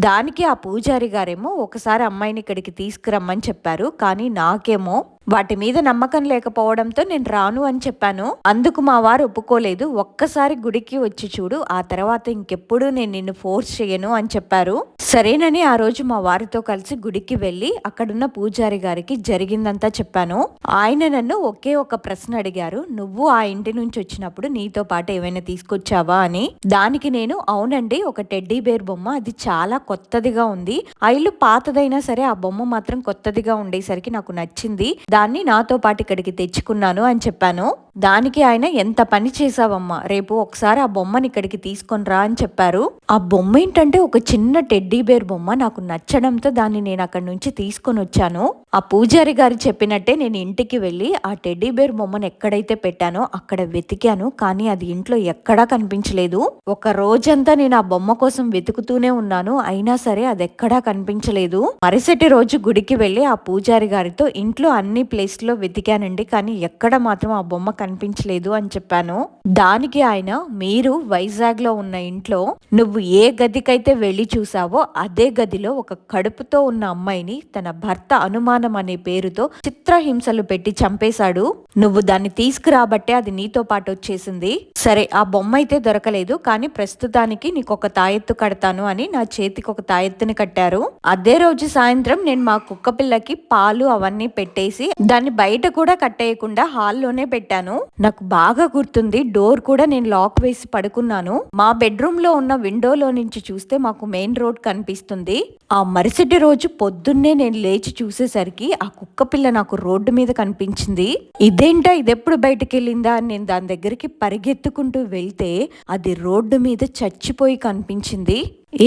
దానికి ఆ పూజారి గారేమో ఒకసారి అమ్మాయిని ఇక్కడికి తీసుకురమ్మని చెప్పారు. కానీ నాకేమో వాటి మీద నమ్మకం లేకపోవడంతో నేను రాను అని చెప్పాను. అందుకు మా వారు ఒప్పుకోలేదు. ఒక్కసారి గుడికి వచ్చి చూడు, ఆ తర్వాత ఇంకెప్పుడు నేను నిన్ను ఫోర్స్ చేయను అని చెప్పారు. సరేనని ఆ రోజు మా వారితో కలిసి గుడికి వెళ్ళి అక్కడున్న పూజారి గారికి జరిగిందంతా చెప్పాను. ఆయన నన్ను ఒకే ఒక ప్రశ్న అడిగారు, నువ్వు ఆ ఇంటి నుంచి వచ్చినప్పుడు నీతో పాటు ఏమైనా తీసుకొచ్చావా అని. దానికి నేను అవునండి, ఒక టెడ్డీ బేర్ బొమ్మ, అది చాలా కొత్తదిగా ఉంది. ఆ ఇల్లు పాతదైనా సరే ఆ బొమ్మ మాత్రం కొత్తదిగా ఉండేసరికి నాకు నచ్చింది, దాన్ని నాతో పాటు ఇక్కడికి తెచ్చుకున్నాను అని చెప్పాను. దానికి ఆయన ఎంత పని చేసావమ్మా, రేపు ఒకసారి ఆ బొమ్మని ఇక్కడికి తీసుకొని రా అని చెప్పారు. ఆ బొమ్మ ఏంటంటే ఒక చిన్న టెడ్డీ బేర్ బొమ్మ, నాకు నచ్చడంతో దాన్ని నేను అక్కడి నుంచి తీసుకొని వచ్చాను. ఆ పూజారి గారు చెప్పినట్టే నేను ఇంటికి వెళ్ళి ఆ టెడ్డీ బేర్ బొమ్మను ఎక్కడైతే పెట్టానో అక్కడ వెతికాను, కానీ అది ఇంట్లో ఎక్కడా కనిపించలేదు. ఒక రోజంతా నేను ఆ బొమ్మ కోసం వెతుకుతూనే ఉన్నాను, అయినా సరే అది ఎక్కడా కనిపించలేదు. మరుసటి రోజు గుడికి వెళ్ళి ఆ పూజారి గారితో ఇంట్లో అన్ని ప్లేస్ లో వెతికానండి, కానీ ఎక్కడ మాత్రం ఆ బొమ్మ కనిపించలేదు అని చెప్పాను. దానికి ఆయన, మీరు వైజాగ్ లో ఉన్న ఇంట్లో నువ్వు ఏ గదికైతే వెళ్లి చూసావో అదే గదిలో ఒక కడుపుతో ఉన్న అమ్మాయిని తన భర్త అనుమానం అనే పేరుతో చిత్రహింసలు పెట్టి చంపేశాడు. నువ్వు దాన్ని తీసుకురాబట్టే అది నీతో పాటు వచ్చేసింది. సరే, ఆ బొమ్మ అయితే దొరకలేదు, కానీ ప్రస్తుతానికి నీకు ఒక తాయెత్తు కడతాను అని నా చేతికి ఒక తాయెత్తుని కట్టారు. అదే రోజు సాయంత్రం నేను మా కుక్క పిల్లకి పాలు అవన్నీ పెట్టేసి దాన్ని బయట కూడా కట్టేయకుండా హాల్లోనే పెట్టాను. నాకు బాగా గుర్తుంది, డోర్ కూడా నేను లాక్ వేసి పడుకున్నాను. మా బెడ్రూమ్ లో ఉన్న విండోలో నుంచి చూస్తే మాకు మెయిన్ రోడ్ కనిపిస్తుంది. ఆ మరుసటి రోజు పొద్దున్నే నేను లేచి చూసేసరికి ఆ కుక్క పిల్ల నాకు రోడ్డు మీద కనిపించింది. ఇదేంటా, ఇదెప్పుడు బయటకు వెళ్ళిందా అని నేను దాని దగ్గరికి పరిగెత్తుకుంటూ వెళ్తే అది రోడ్డు మీద చచ్చిపోయి కనిపించింది.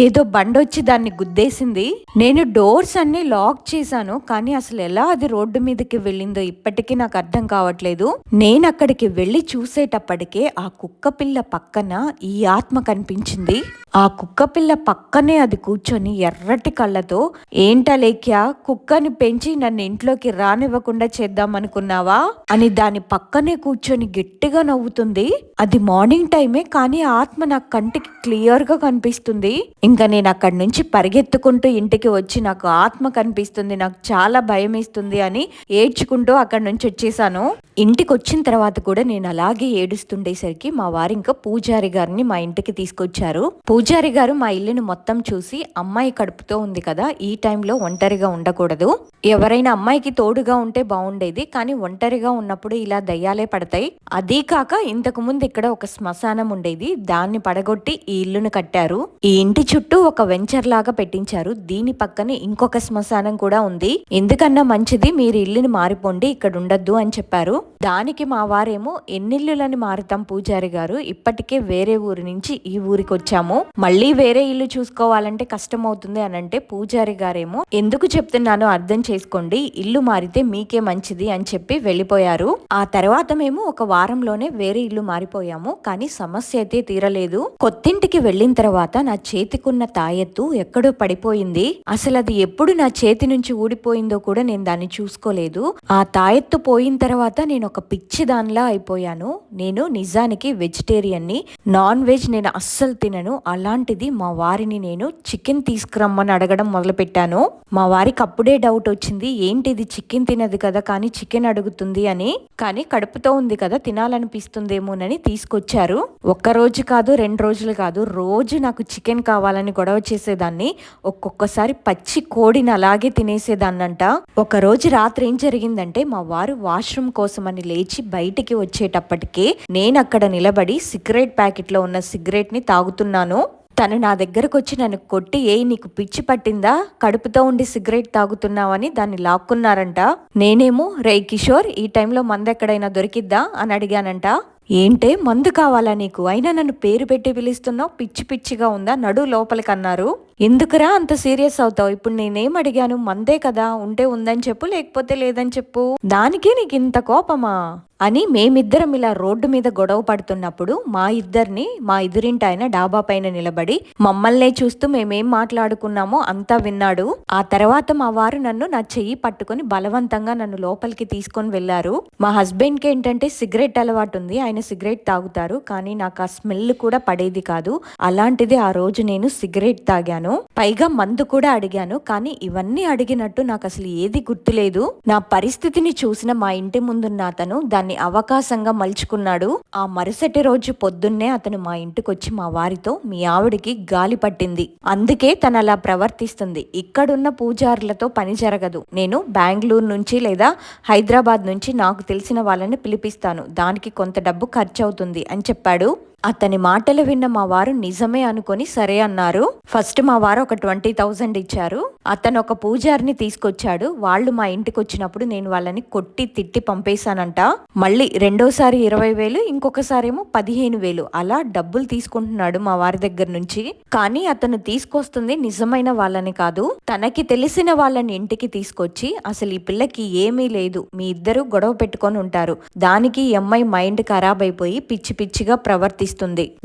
ఏదో బండొచ్చి దాన్ని గుద్దేసింది. నేను డోర్స్ అన్ని లాక్ చేశాను, కానీ అసలు ఎలా అది రోడ్డు మీదకి వెళ్ళిందో ఇప్పటికీ నాకు అర్థం కావట్లేదు. నేను అక్కడికి వెళ్ళి చూసేటప్పటికే ఆ కుక్క పిల్ల పక్కన ఈ ఆత్మ కనిపించింది. ఆ కుక్క పిల్ల పక్కనే అది కూర్చొని ఎర్రటి కళ్ళతో, ఏంటలేఖ్య, కుక్కని పెంచి నన్ను ఇంట్లోకి రానివ్వకుండా చేద్దామనుకున్నావా అని దాని పక్కనే కూర్చొని గట్టిగా నవ్వుతుంది. అది మార్నింగ్ టైమే, కానీ ఆత్మ నాకు కంటికి క్లియర్ గా కనిపిస్తుంది. ఇంకా నేను అక్కడి నుంచి పరిగెత్తుకుంటూ ఇంటికి వచ్చి నాకు ఆత్మ కనిపిస్తుంది, నాకు చాలా భయం వేస్తుంది అని ఏడ్చుకుంటూ అక్కడి నుంచి వచ్చేసాను. ఇంటికి వచ్చిన తర్వాత కూడా నేను అలాగే ఏడుస్తుండేసరికి మా వారు ఇంకా పూజారి గారిని మా ఇంటికి తీసుకొచ్చారు. పూజారి గారు మా ఇల్లుని మొత్తం చూసి, అమ్మాయి కడుపుతో ఉంది కదా, ఈ టైంలో ఒంటరిగా ఉండకూడదు, ఎవరైనా అమ్మాయికి తోడుగా ఉంటే బాగుండేది, కానీ ఒంటరిగా ఉన్నప్పుడు ఇలా దయ్యాలే పడతాయి. అదీ కాక ఇంతకు ముందు ఇక్కడ ఒక శ్మశానం ఉండేది, దాన్ని పడగొట్టి ఈ ఇల్లును కట్టారు. ఈ ఇంటి చుట్టూ ఒక వెంచర్ లాగా పెట్టించారు. దీని పక్కనే ఇంకొక శ్మశానం కూడా ఉంది. ఎందుకన్నా మంచిది మీరు ఇల్లుని మారిపోండి, ఇక్కడ ఉండద్దు అని చెప్పారు. దానికి మా వారేమో, ఎన్నిల్లులని మారుతాం పూజారి గారు, ఇప్పటికే వేరే ఊరి నుంచి ఈ ఊరికి వచ్చాము, మళ్ళీ వేరే ఇల్లు చూసుకోవాలంటే కష్టం అవుతుంది అని అంటే, పూజారి గారేమో, ఎందుకు చెప్తున్నానో అర్థం చేసుకోండి, ఇల్లు మారితే మీకే మంచిది అని చెప్పి వెళ్ళిపోయారు. ఆ తర్వాత మేము ఒక వారంలోనే వేరే ఇల్లు మారిపోయాము. కానీ సమస్య అయితే తీరలేదు. కొత్తింటికి వెళ్ళిన తర్వాత నా చేతికున్న తాయెత్తు ఎక్కడో పడిపోయింది. అసలు అది ఎప్పుడు నా చేతి నుంచి ఊడిపోయిందో కూడా నేను దాన్ని చూసుకోలేదు. ఆ తాయెత్తు పోయిన తర్వాత నేను ఒక పిచ్చి దానిలా అయిపోయాను. నేను నిజానికి వెజిటేరియన్ని, నాన్ వెజ్ నేను అస్సలు తినను. అలాంటిది మా వారిని నేను చికెన్ తీసుకురమ్మని అడగడం మొదలు పెట్టాను. మా వారికి అప్పుడే డౌట్ వచ్చింది, ఏంటిది చికెన్ తినదు కదా కానీ చికెన్ అడుగుతుంది అని. కానీ కడుపుతో ఉంది కదా, తినాలనిపిస్తుందేమోనని తీసుకొచ్చారు. ఒక్క రోజు కాదు, 2 రోజులు కాదు, రోజు నాకు చికెన్ కావాలని గొడవ చేసేదాన్ని. ఒక్కొక్కసారి పచ్చి కోడిని అలాగే తినేసేదాన్నంట. ఒక రోజు రాత్రి ఏం జరిగిందంటే, మా వారు వాష్రూమ్ కోసమని లేచి బయటికి వచ్చేటప్పటికే నేను అక్కడ నిలబడి సిగరెట్ ప్యాకెట్ లో ఉన్న సిగరెట్ ని తాగుతున్నాను. తను నా దగ్గరకు వచ్చి నన్ను కొట్టి, నీకు పిచ్చి పట్టిందా, కడుపుతో ఉండి సిగరెట్ తాగుతున్నావని దాన్ని లాక్కున్నారంట. నేనేమో, రే కిషోర్, ఈ టైంలో మందెక్కడైనా దొరికిద్దా అని అడిగానంట. ఏంటే, మందు కావాలా నీకు, అయినా నన్ను పేరు పెట్టి పిలుస్తున్నావు, పిచ్చి పిచ్చిగా ఉందా, నడు లోపలికి అన్నారు. ఎందుకురా అంత సీరియస్ అవుతావు, ఇప్పుడు నేనేం అడిగాను, మందే కదా, ఉంటే ఉందని చెప్పు, లేకపోతే లేదని చెప్పు, దానికే నీకు ఇంత కోపమా అని మేమిద్దరం ఇలా రోడ్డు మీద గొడవ పడుతున్నప్పుడు మా ఇద్దరిని మా ఎదురింటి ఆయన డాబా పైన నిలబడి మమ్మల్నే చూస్తూ మేమేం మాట్లాడుకున్నామో అంతా విన్నాడు. ఆ తర్వాత మా వారు నన్ను నా చెయ్యి పట్టుకుని బలవంతంగా నన్ను లోపలికి తీసుకొని వెళ్లారు. మా హస్బెండ్ కి ఏంటంటే సిగరెట్ అలవాటు ఉంది, ఆయన సిగరెట్ తాగుతారు, కానీ నాకు ఆ స్మెల్ కూడా పడేది కాదు. అలాంటిది ఆ రోజు నేను సిగరెట్ తాగాను, పైగా మందు కూడా అడిగాను. కానీ ఇవన్నీ అడిగినట్టు నాకు అసలు ఏది గుర్తులేదు. నా పరిస్థితిని చూసిన మా ఇంటి ముందున్న అతను దాన్ని అవకాశంగా మలుచుకున్నాడు. ఆ మరుసటి రోజు పొద్దున్నే అతను మా ఇంటికి వచ్చి మా వారితో, మీ ఆవిడికి గాలి పట్టింది, అందుకే తను అలా ప్రవర్తిస్తుంది, ఇక్కడున్న పూజారులతో పని జరగదు, నేను బెంగళూరు నుంచి లేదా హైదరాబాద్ నుంచి నాకు తెలిసిన వాళ్ళని పిలిపిస్తాను, దానికి కొంత డబ్బు ఖర్చు అవుతుంది అని చెప్పాడు. అతని మాటలు విన్న మా వారు నిజమే అనుకొని సరే అన్నారు. ఫస్ట్ మా వారు ఒక 20,000 ఇచ్చారు. అతను ఒక పూజారిని తీసుకొచ్చాడు. వాళ్ళు మా ఇంటికి వచ్చినప్పుడు నేను వాళ్ళని కొట్టి తిట్టి పంపేశానంట. మళ్ళీ రెండోసారి 20,000, ఇంకొకసారి ఏమో 15,000 అలా డబ్బులు తీసుకుంటున్నాడు మా వారి దగ్గర నుంచి. కానీ అతను తీసుకొస్తుంది నిజమైన వాళ్ళని కాదు, తనకి తెలిసిన వాళ్ళని ఇంటికి తీసుకొచ్చి, అసలు ఈ పిల్లకి ఏమీ లేదు, మీ ఇద్దరు గొడవ పెట్టుకొని ఉంటారు, దానికి ఈ అమ్మాయి మైండ్ ఖరాబ్ అయిపోయి పిచ్చి పిచ్చిగా ప్రవర్తిస్తుంది,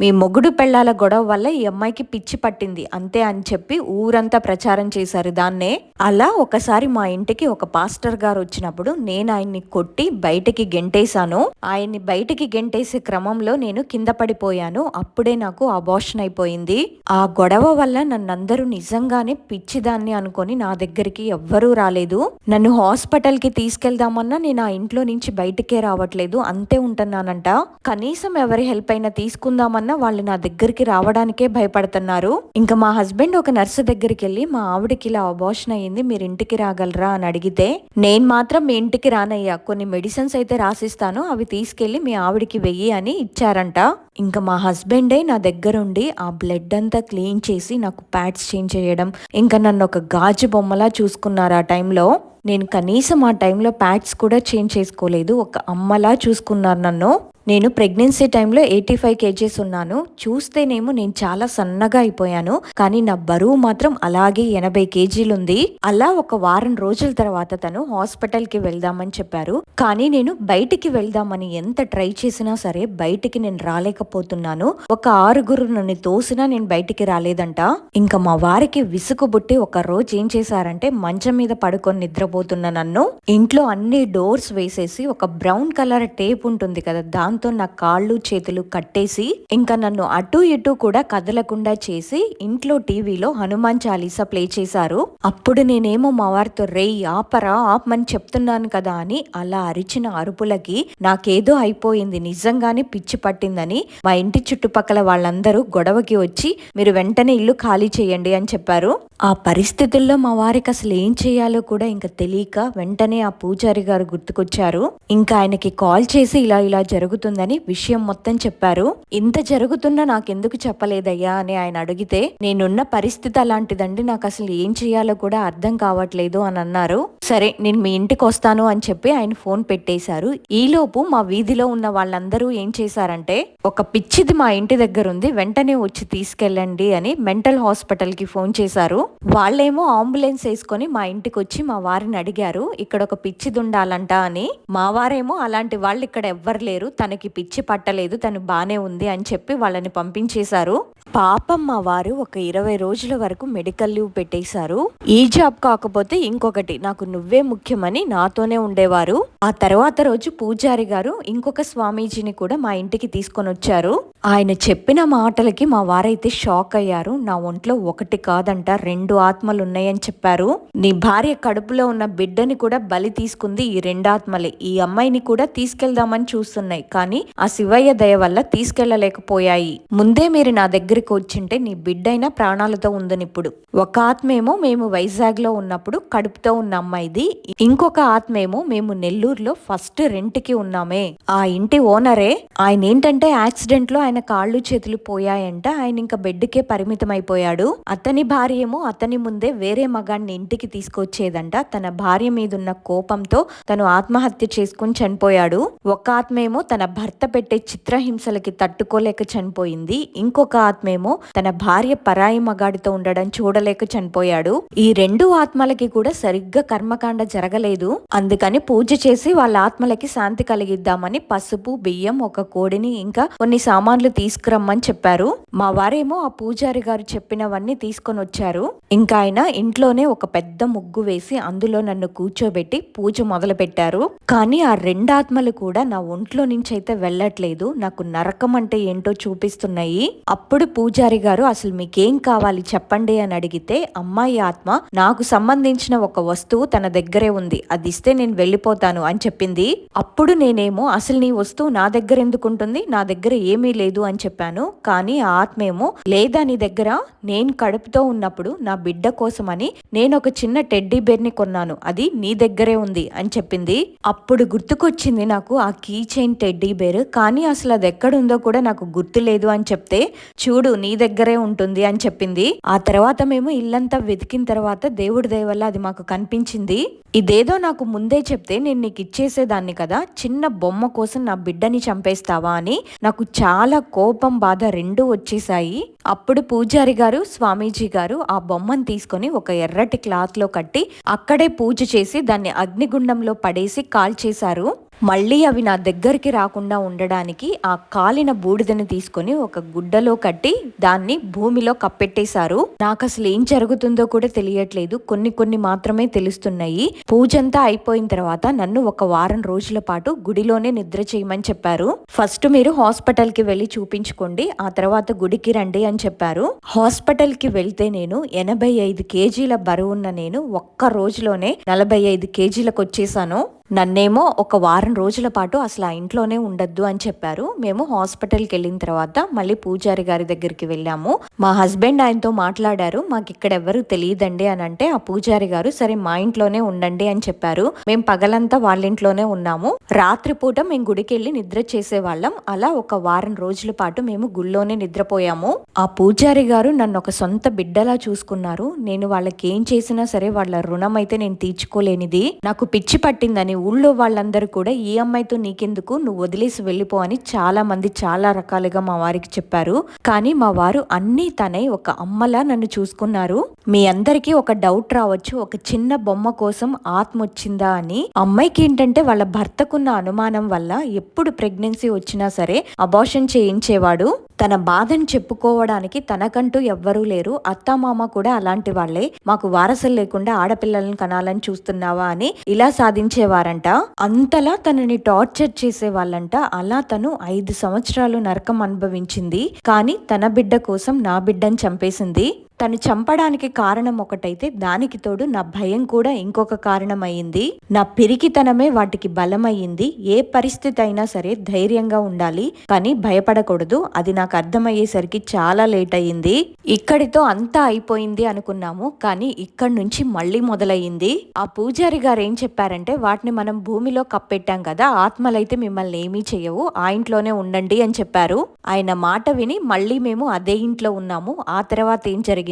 మీ మొగుడు పెళ్ళాల గొడవ వల్ల ఈ అమ్మాయికి పిచ్చి పట్టింది అంతే అని చెప్పి ఊరంతా ప్రచారం చేశారు దాన్నే. అలా ఒకసారి మా ఇంటికి ఒక పాస్టర్ గారు వచ్చినప్పుడు నేను ఆయన్ని కొట్టి బయటికి గెంటేశాను. ఆయన్ని బయటికి గెంటేసే క్రమంలో నేను కింద పడిపోయాను. అప్పుడే నాకు అబార్షన్ అయిపోయింది. ఆ గొడవ వల్ల నన్నందరూ నిజంగానే పిచ్చిదాన్ని అనుకొని నా దగ్గరికి ఎవ్వరూ రాలేదు. నన్ను హాస్పిటల్ కి తీసుకెళ్దామన్నా నేను ఆ ఇంట్లో నుంచి బయటికే రావట్లేదు, అంతే ఉంటున్నానంట. కనీసం ఎవరి హెల్ప్ అయినా తీసుకుందామన్నా వాళ్ళు నా దగ్గరికి రావడానికే భయపడుతున్నారు. ఇంకా మా హస్బెండ్ ఒక నర్సు దగ్గరికి వెళ్ళి, మా ఆవిడకి ఇలా అబార్షన్ అయ్యింది, మీరు ఇంటికి రాగలరా అని అడిగితే, నేను మాత్రం మీ ఇంటికి రానయ్యా, కొన్ని మెడిసిన్స్ అయితే రాసిస్తాను, అవి తీసుకెళ్లి మీ ఆవిడికి వెయ్యి అని ఇచ్చారంట. ఇంకా మా హస్బెండే నా దగ్గరుండి ఆ బ్లడ్ అంతా క్లీన్ చేసి నాకు ప్యాడ్స్ చేంజ్ చేయడం, ఇంకా నన్ను ఒక గాజు బొమ్మలా చూసుకున్నారు. ఆ టైంలో నేను కనీసం ఆ టైంలో ప్యాడ్స్ కూడా చేంజ్ చేసుకోలేదు, ఒక అమ్మలా చూసుకున్నారు నన్ను. నేను ప్రెగ్నెన్సీ టైంలో 85 కేజీస్ ఉన్నాను. చూస్తేనేమో నేను చాలా సన్నగా అయిపోయాను. కానీ నా బరువు మాత్రం అలాగే 80 కేజీలుంది. అలా ఒక వారం రోజుల తర్వాత తను హాస్పిటల్కి వెళ్దామని చెప్పారు. కానీ నేను బయటికి వెళ్దామని ఎంత ట్రై చేసినా సరే బయటికి నేను రాలేకపోతున్నాను. ఒక 6 నన్ను తోసినా నేను బయటికి రాలేదంట. ఇంకా మా వారికి విసుగుబుట్టి ఒక రోజు ఏం చేశారంటే మంచం మీద పడుకొని నిద్రపోతున్న నన్ను ఇంట్లో అన్ని డోర్స్ వేసేసి ఒక బ్రౌన్ కలర్ టేప్ ఉంటుంది కదా, దాంతో నా కాళ్ళు చేతులు కట్టేసి ఇంకా నన్ను అటు ఇటు కూడా కదలకుండా చేసి ఇంట్లో టీవీలో హనుమాన్ చాలీసా ప్లే చేశారు. అప్పుడు నేనేమో మా వారితో రేయ్ ఆపరా ఆపమని చెప్తున్నాను కదా అని అలా అరిచిన అరుపులకి నాకేదో అయిపోయింది, నిజంగానే పిచ్చి పట్టిందని మా ఇంటి చుట్టుపక్కల వాళ్ళందరూ గొడవకి వచ్చి మీరు వెంటనే ఇల్లు ఖాళీ చేయండి అని చెప్పారు. ఆ పరిస్థితుల్లో మా వారికి అసలు ఏం చేయాలో కూడా ఇంకా తెలియక వెంటనే ఆ పూజారి గారు గుర్తుకొచ్చారు. ఇంకా ఆయనకి కాల్ చేసి ఇలా ఇలా జరుగుతుందని విషయం మొత్తం చెప్పారు. ఇంత జరుగుతున్నా నాకెందుకు చెప్పలేదయ్యా అని ఆయన అడిగితే నేనున్న పరిస్థితి అలాంటిదండి, నాకు అసలు ఏం చేయాలో కూడా అర్థం కావట్లేదు అని అన్నారు. సరే నేను మీ ఇంటికి వస్తాను అని చెప్పి ఆయన ఫోన్ పెట్టేశారు. ఈలోపు మా వీధిలో ఉన్న వాళ్ళందరూ ఏం చేశారంటే ఒక పిచ్చిది మా ఇంటి దగ్గర ఉంది, వెంటనే వచ్చి తీసుకెళ్ళండి అని మెంటల్ హాస్పిటల్ కి ఫోన్ చేశారు. వాళ్ళేమో అంబులెన్స్ వేసుకొని మా ఇంటికి వచ్చి మా వారిని అడిగారు ఇక్కడ ఒక పిచ్చిది ఉండాలంట అని. మా వారేమో అలాంటి వాళ్ళు ఇక్కడ ఎవ్వరు లేరు, తనకి పిచ్చి పట్టలేదు, తను బానే ఉంది అని చెప్పి వాళ్ళని పంపించేశారు. పాపం మా వారు ఒక 20 రోజుల వరకు మెడికల్ లీవ్ పెట్టేశారు. ఈ జాబ్ కాకపోతే ఇంకొకటి నాకు నువ్వే ముఖ్యమని నాతోనే ఉండేవారు. ఆ తర్వాత రోజు పూజారి గారు ఇంకొక స్వామీజీని కూడా మా ఇంటికి తీసుకొని వచ్చారు. ఆయన చెప్పిన మాటలకి మా వారైతే షాక్ అయ్యారు. నా ఒంట్లో ఒకటి కాదంట 2 ఆత్మలు ఉన్నాయని చెప్పారు. నీ భార్య కడుపులో ఉన్న బిడ్డని కూడా బలి తీసుకుంది ఈ 2 ఆత్మలే. ఈ అమ్మాయిని కూడా తీసుకెళ్దామని చూస్తున్నాయి, కానీ ఆ శివయ్య దయ వల్ల తీసుకెళ్లలేకపోయాయి. ముందే మీరు నా దగ్గరికి వచ్చింటే నీ బిడ్డైనా ప్రాణాలతో ఉందని. ఇప్పుడు ఒక ఆత్మేమో మేము వైజాగ్ లో ఉన్నప్పుడు కడుపుతో ఉన్న అమ్మాయిది, ఇంకొక ఆత్మేమో మేము నెల్లూరులో ఫస్ట్ రెంట్ కి ఉన్నామే. ఆ ఇంటి ఓనరే. ఆయన ఏంటంటే యాక్సిడెంట్ లో ఆయన కాళ్ళు చేతులు పోయాయంట, ఆయన ఇంకా బెడ్కే పరిమితం అయిపోయాడు. అతని భార్య ఏమో అతని ముందే వేరే మగాడిని ఇంటికి తీసుకొచ్చేదంట. తన భార్య మీదున్న కోపంతో తను ఆత్మహత్య చేసుకుని చనిపోయాడు. ఒక ఆత్మేమో తన భర్త పెట్టే చిత్రహింసలకి తట్టుకోలేక చనిపోయింది. ఇంకొక ఆత్మేమో తన భార్య పరాయి మగాడితో ఉండడం చూడలేక చనిపోయాడు. ఈ 2 ఆత్మలకి కూడా సరిగ్గా కర్మకాండ జరగలేదు. అందుకని పూజ చేసి వాళ్ళ ఆత్మలకి శాంతి కలిగిద్దామని పసుపు బియ్యం ఒక కోడిని ఇంకా కొన్ని సామాన్లు తీసుకురమ్మని చెప్పారు. మా వారేమో ఆ పూజారి గారు చెప్పినవన్నీ తీసుకొని వచ్చారు. ఇంకా ఆయన ఇంట్లోనే ఒక పెద్ద ముగ్గు వేసి అందులో నన్ను కూర్చోబెట్టి పూజ మొదలు పెట్టారు. కానీ ఆ 2 ఆత్మలు కూడా నా ఒంట్లో నుంచి అయితే వెళ్ళట్లేదు, నాకు నరకం అంటే ఏంటో చూపిస్తున్నాయి. అప్పుడు పూజారి గారు అసలు మీకేం కావాలి చెప్పండి అని అడిగితే అమ్మాయి ఆత్మ నాకు సంబంధించిన ఒక వస్తువు తన దగ్గరే ఉంది, అది ఇస్తే నేను వెళ్ళిపోతాను అని చెప్పింది. అప్పుడు నేనేమో అసలు నీ వస్తువు నా దగ్గర ఎందుకుంటుంది, నా దగ్గర ఏమీ లేదు అని చెప్పాను. కానీ ఆ ఆత్మేమో లేదా నీ దగ్గర నేను కడుపుతో ఉన్నప్పుడు నా బిడ్డ కోసమని నేను ఒక చిన్న టెడ్డీ బేర్ ని కొన్నాను, అది నీ దగ్గరే ఉంది అని చెప్పింది. అప్పుడు గుర్తుకొచ్చింది నాకు ఆ కీ చైన్ టెడ్డీ బేర్, కానీ అసలు అది ఎక్కడుందో కూడా నాకు గుర్తు లేదు అని చెప్తే చూడు నీ దగ్గరే ఉంటుంది అని చెప్పింది. ఆ తర్వాత మేము ఇల్లంతా వెతికిన తర్వాత దేవుడి దయ వల్ల అది మాకు కనిపించింది. ఇదేదో నాకు ముందే చెప్తే నేను నీకు ఇచ్చేసేదాన్ని కదా, చిన్న బొమ్మ కోసం నా బిడ్డని చంపేస్తావా అని నాకు చాలా కోపం బాధ 2 వచ్చేసాయి. అప్పుడు పూజారి గారు స్వామీజీ గారు ఆ బొమ్మను తీసుకొని ఒక ఎర్రటి క్లాత్ లో కట్టి అక్కడే పూజ చేసి దాన్ని అగ్నిగుండంలో పడేసి కాల్చేశారు. మళ్ళీ అవి నా దగ్గరికి రాకుండా ఉండడానికి ఆ కాలిన బూడిదని తీసుకొని ఒక గుడ్డలో కట్టి దాన్ని భూమిలో కప్పెట్టేశారు. నాకు అసలు ఏం జరుగుతుందో కూడా తెలియట్లేదు, కొన్ని మాత్రమే తెలుస్తున్నాయి. పూజంతా అయిపోయిన తర్వాత నన్ను ఒక వారం రోజుల పాటు గుడిలోనే నిద్ర చేయమని చెప్పారు. ఫస్ట్ మీరు హాస్పిటల్ కి వెళ్ళి చూపించుకోండి, ఆ తర్వాత గుడికి రండి అని చెప్పారు. హాస్పిటల్ కి వెళ్తే నేను 85 కేజీల బరువున్న నేను ఒక్క రోజులోనే 45 కేజీలకు వచ్చేసాను. నన్నేమో ఒక వారం రోజుల పాటు అసలు ఆ ఇంట్లోనే ఉండద్దు అని చెప్పారు. మేము హాస్పిటల్కి వెళ్ళిన తర్వాత మళ్ళీ పూజారి గారి దగ్గరికి వెళ్ళాము. మా హస్బెండ్ ఆయనతో మాట్లాడారు, మాకు ఇక్కడ ఎవరు తెలియదండి అని అంటే ఆ పూజారి గారు సరే మా ఇంట్లోనే ఉండండి అని చెప్పారు. మేము పగలంతా వాళ్ళ ఇంట్లోనే ఉన్నాము, రాత్రిపూట మేము గుడికి వెళ్ళి నిద్ర చేసేవాళ్ళం. అలా ఒక వారం రోజుల పాటు మేము గుళ్ళోనే నిద్రపోయాము. ఆ పూజారి గారు నన్ను ఒక సొంత బిడ్డలా చూసుకున్నారు. నేను వాళ్ళకి ఏం చేసినా సరే వాళ్ళ రుణం అయితే నేను తీర్చుకోలేనిది. నాకు పిచ్చి పట్టిందని ఊళ్ళో వాళ్ళందరూ కూడా ఈ అమ్మాయితో నీకెందుకు, నువ్వు వదిలేసి వెళ్ళిపో అని చాలా మంది చాలా రకాలుగా మా వారికి చెప్పారు. కానీ మా వారు అన్నీ తనై ఒక అమ్మలా నన్ను చూసుకున్నారు. మీ అందరికీ ఒక డౌట్ రావచ్చు, ఒక చిన్న బొమ్మ కోసం ఆత్మ వచ్చిందా అని. అమ్మాయికి ఏంటంటే వాళ్ళ భర్తకున్న అనుమానం వల్ల ఎప్పుడు ప్రెగ్నెన్సీ వచ్చినా సరే అబార్షన్ చేయించేవాడు. తన బాధను చెప్పుకోవడానికి తనకంటూ ఎవ్వరూ లేరు, అత్తామామ కూడా అలాంటి వాళ్లే, మాకు వారసులు లేకుండా ఆడపిల్లలను కనాలని చూస్తున్నావా అని ఇలా సాధించేవారంట. అంతలా తనని టార్చర్ చేసేవాళ్ళంట. అలా తను 5 సంవత్సరాలు నరకం అనుభవించింది. కానీ తన బిడ్డ కోసం నా బిడ్డను చంపేసింది. తను చంపడానికి కారణం ఒకటైతే దానికి తోడు నా భయం కూడా ఇంకొక కారణం అయ్యింది. నా పిరికితనమే వాటికి బలమయ్యింది. ఏ పరిస్థితి అయినా సరే ధైర్యంగా ఉండాలి, కానీ భయపడకూడదు. అది నాకు అర్థమయ్యేసరికి చాలా లేట్ అయ్యింది. ఇక్కడితో అంతా అయిపోయింది అనుకున్నాము, కానీ ఇక్కడి నుంచి మళ్ళీ మొదలయ్యింది. ఆ పూజారి గారు ఏం చెప్పారంటే, వాటిని మనం భూమిలో కప్పెట్టాం కదా, ఆత్మలైతే మిమ్మల్ని ఏమీ చేయవు, ఆ ఇంట్లోనే ఉండండి అని చెప్పారు. ఆయన మాట విని మళ్ళీ మేము అదే ఇంట్లో ఉన్నాము. ఆ తర్వాత ఏం జరిగింది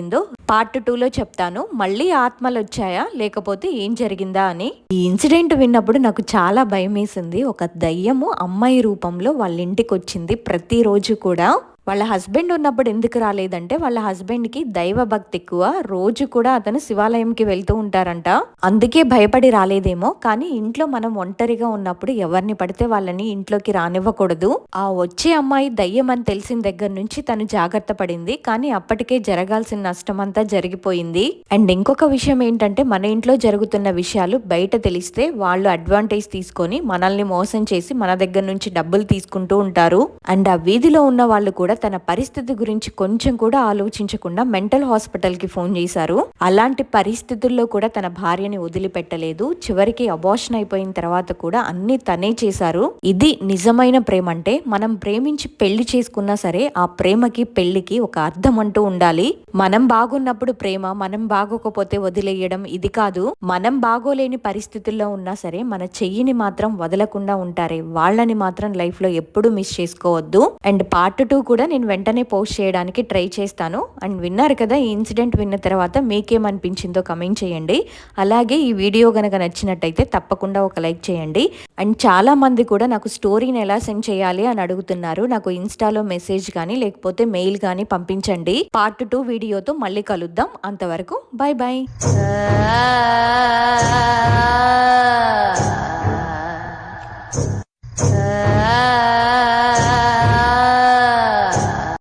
పార్ట్ 2లో చెప్తాను. మళ్ళీ ఆత్మలు వచ్చాయా లేకపోతే ఏం జరిగిందా అని. ఈ ఇన్సిడెంట్ విన్నప్పుడు నాకు చాలా భయం వేసింది. ఒక దయ్యము అమ్మాయి రూపంలో వాళ్ళ ఇంటికి వచ్చింది. ప్రతిరోజు కూడా వాళ్ళ హస్బెండ్ ఉన్నప్పుడు ఎందుకు రాలేదంటే, వాళ్ళ హస్బెండ్కి దైవ భక్తి ఎక్కువ, రోజు కూడా అతను శివాలయంకి వెళ్తూ ఉంటారంట, అందుకే భయపడి రాలేదేమో. కానీ ఇంట్లో మనం ఒంటరిగా ఉన్నప్పుడు ఎవరిని పడితే వాళ్ళని ఇంట్లోకి రానివ్వకూడదు. ఆ వచ్చే అమ్మాయి దయ్యం అని తెలిసిన దగ్గర నుంచి తను జాగ్రత్త పడింది. కానీ అప్పటికే జరగాల్సిన నష్టం అంతా జరిగిపోయింది. అండ్ ఇంకొక విషయం ఏంటంటే, మన ఇంట్లో జరుగుతున్న విషయాలు బయట తెలిస్తే వాళ్ళు అడ్వాంటేజ్ తీసుకొని మనల్ని మోసం చేసి మన దగ్గర నుంచి డబ్బులు తీసుకుంటూ ఉంటారు. అండ్ ఆ వీధిలో ఉన్న వాళ్ళు కూడా తన పరిస్థితి గురించి కొంచెం కూడా ఆలోచించకుండా మెంటల్ హాస్పిటల్కి ఫోన్ చేశారు. అలాంటి పరిస్థితుల్లో కూడా తన భార్యని వదిలిపెట్టలేదు. చివరికి అబార్షన్ అయిపోయిన తర్వాత కూడా అన్ని తనే చేశారు. ఇది నిజమైన ప్రేమ అంటే. మనం ప్రేమించి పెళ్లి చేసుకున్నా సరే ఆ ప్రేమకి పెళ్లికి ఒక అర్థం అంటూ ఉండాలి. మనం బాగున్నప్పుడు ప్రేమ, మనం బాగోకపోతే వదిలేయడం ఇది కాదు. మనం బాగోలేని పరిస్థితుల్లో ఉన్నా సరే మన చెయ్యిని మాత్రం వదలకుండా ఉంటారే, వాళ్ళని మాత్రం లైఫ్ లో ఎప్పుడు మిస్ చేసుకోవద్దు. అండ్ పార్ట్ 2 కూడా నేను వెంటనే పోస్ట్ చేయడానికి ట్రై చేస్తాను. అండ్ విన్నారు కదా, ఈ ఇన్సిడెంట్ విన్న తర్వాత మీకేమనిపించిందో కమెంట్ చేయండి. అలాగే ఈ వీడియో గనక నచ్చినట్టయితే తప్పకుండా ఒక లైక్ చేయండి. అండ్ చాలా మంది కూడా నాకు స్టోరీని ఎలా సెండ్ చేయాలి అని అడుగుతున్నారు. నాకు ఇన్స్టాలో మెసేజ్ కానీ లేకపోతే మెయిల్ కానీ పంపించండి. పార్ట్ 2 వీడియోతో మళ్ళీ కలుద్దాం. అంతవరకు బై బై.